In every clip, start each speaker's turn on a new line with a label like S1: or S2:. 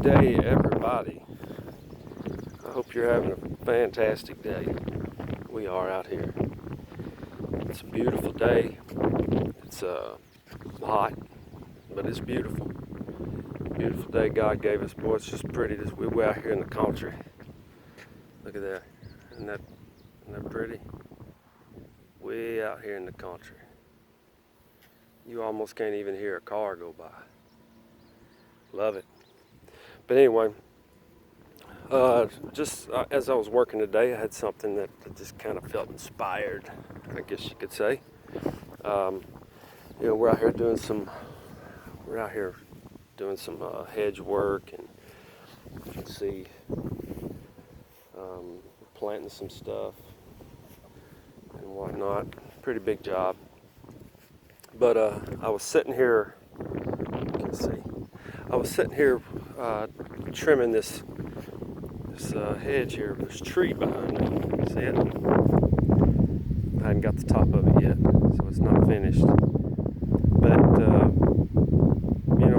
S1: Good day, everybody. I hope you're having a fantastic day. We are out here. It's a beautiful day. It's hot, but it's beautiful. Beautiful day God gave us. Boy, it's just pretty. We're out here in the country. Look at that. Isn't that pretty? Way out here in the country. You almost can't even hear a car go by. Love it. But anyway, as I was working today, I had something that just kind of felt inspired, I guess you could say. We're out here doing some hedge work, and you can see planting some stuff and whatnot. Pretty big job. But I was sitting here. You can see. I was sitting here trimming this hedge here. There's a tree behind me. See it? I hadn't got the top of it yet, so it's not finished. But I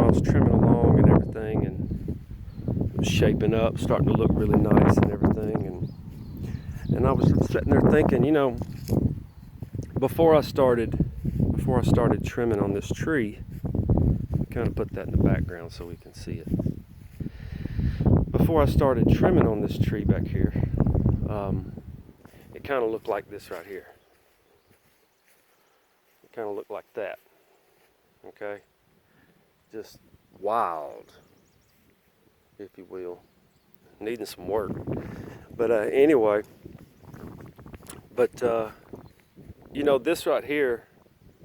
S1: was trimming along and everything, and it was shaping up, starting to look really nice and everything. And I was sitting there thinking, before I started trimming on this tree, kind of put that in the background so we can see it. Before I started trimming on this tree back here, it kind of looked like this right here. It kind of looked like that. Okay? Just wild, if you will. Needing some work. But anyway, this right here,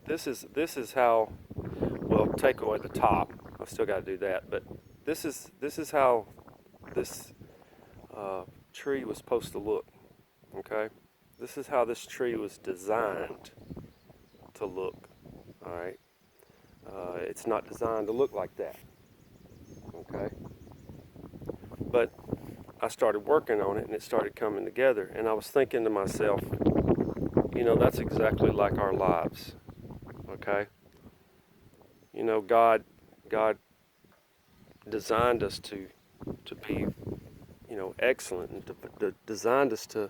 S1: this is how, well, take away the top. I still got to do that, but this is how this tree was supposed to look. Okay, this is how this tree was designed to look. All right, it's not designed to look like that. Okay, but I started working on it, and it started coming together. And I was thinking to myself, that's exactly like our lives. Okay, God designed us to be, excellent, and designed us to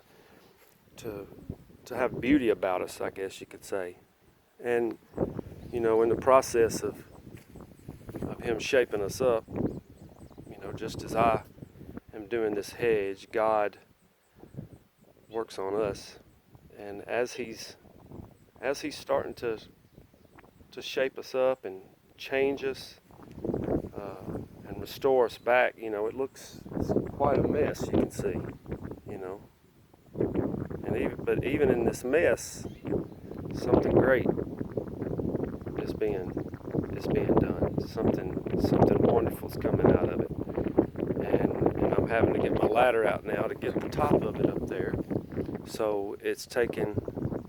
S1: have beauty about us, I guess you could say. And in the process of Him shaping us up, just as I am doing this hedge, God works on us, and as He's starting to shape us up and change us and restore us back, it looks quite a mess, you can see, but even in this mess, something great is being done. Something wonderful is coming out of it, and I'm having to get my ladder out now to get the top of it up there. So it's taken.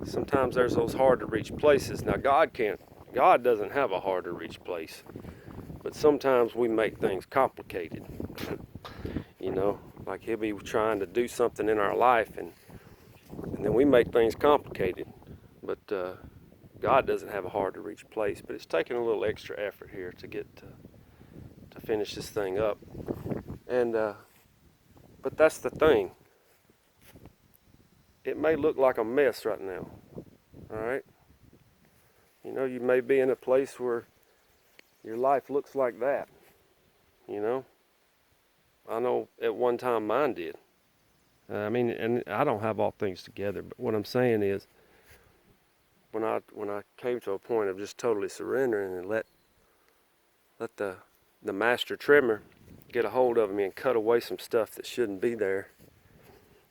S1: Sometimes there's those hard to reach places. Now God doesn't have a hard to reach place, but sometimes we make things complicated. Like He'll be trying to do something in our life, and then we make things complicated. But God doesn't have a hard to reach place, but it's taking a little extra effort here to get to finish this thing up. And but that's the thing. It may look like a mess right now. All right? You may be in a place where your life looks like that. I know at one time mine did. And I don't have all things together, but what I'm saying is, when I came to a point of just totally surrendering and let the master trimmer get a hold of me and cut away some stuff that shouldn't be there,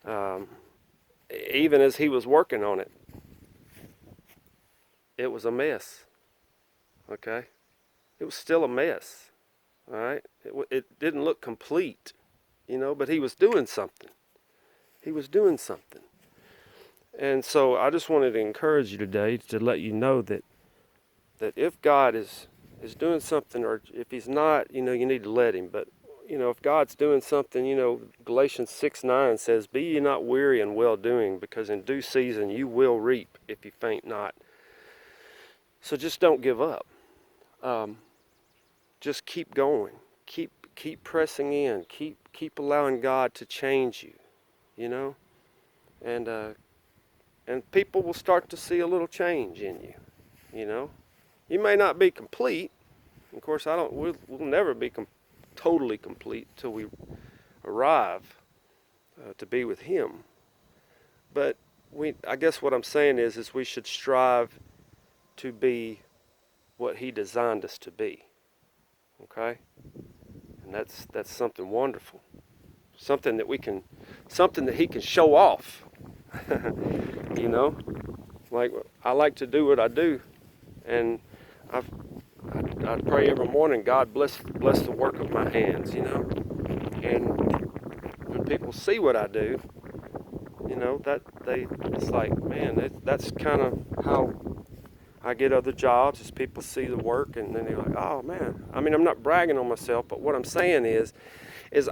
S1: even as He was working on it, it was a mess. Okay, it was still a mess. All right, it didn't look complete, but He was doing something. He was doing something. And so I just wanted to encourage you today to let you know that if God is doing something, or if He's not, you need to let Him. But if God's doing something, Galatians 6:9 says, "Be ye not weary in well doing, because in due season you will reap if you faint not." So just don't give up. Just keep going. Keep keep pressing in. Keep allowing God to change you, you know? And people will start to see a little change in you, you know? You may not be complete. Of course, we'll never be totally complete till we arrive to be with Him. But I guess what I'm saying is we should strive to be what He designed us to be. Okay? And that's something wonderful. Something that He can show off. You know? Like, I like to do what I do, and I pray every morning, God bless the work of my hands, you know? And when people see what I do, you know, it's like, man, that's kind of how I get other jobs, is people see the work, and then they're like, oh man. I mean, I'm not bragging on myself, but what I'm saying is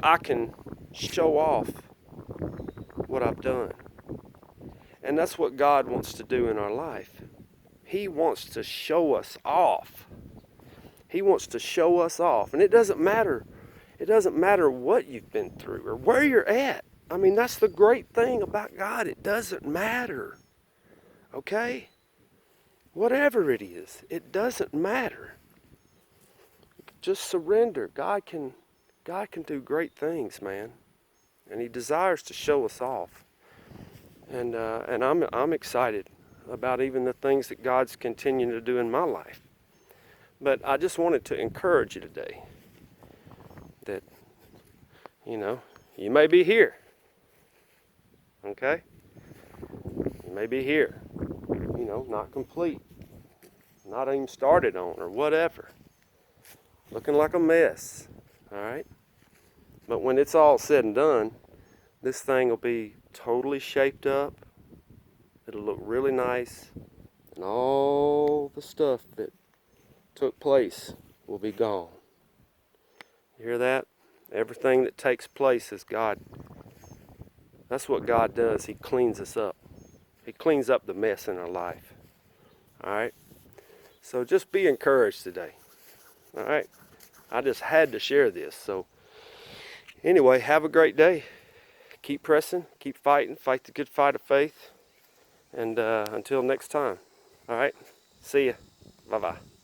S1: I can show off what I've done. And that's what God wants to do in our life. He wants to show us off. He wants to show us off. And it doesn't matter. It doesn't matter what you've been through or where you're at. I mean, that's the great thing about God. It doesn't matter. Okay? Whatever it is, it doesn't matter. Just surrender. God can do great things, man. And He desires to show us off. And I'm excited about even the things that God's continuing to do in my life. But I just wanted to encourage you today that, you know, you may be here. Okay? You may be here. You know, not complete. Not even started on or whatever. Looking like a mess. Alright? But when it's all said and done, this thing will be totally shaped up. It'll look really nice. And all the stuff that took place will be gone. You hear that? Everything that takes place is God. That's what God does. He cleans us up. He cleans up the mess in our life. Alright? So just be encouraged today. Alright? I just had to share this. So anyway, have a great day. Keep pressing. Keep fighting. Fight the good fight of faith. And until next time. Alright? See ya. Bye-bye.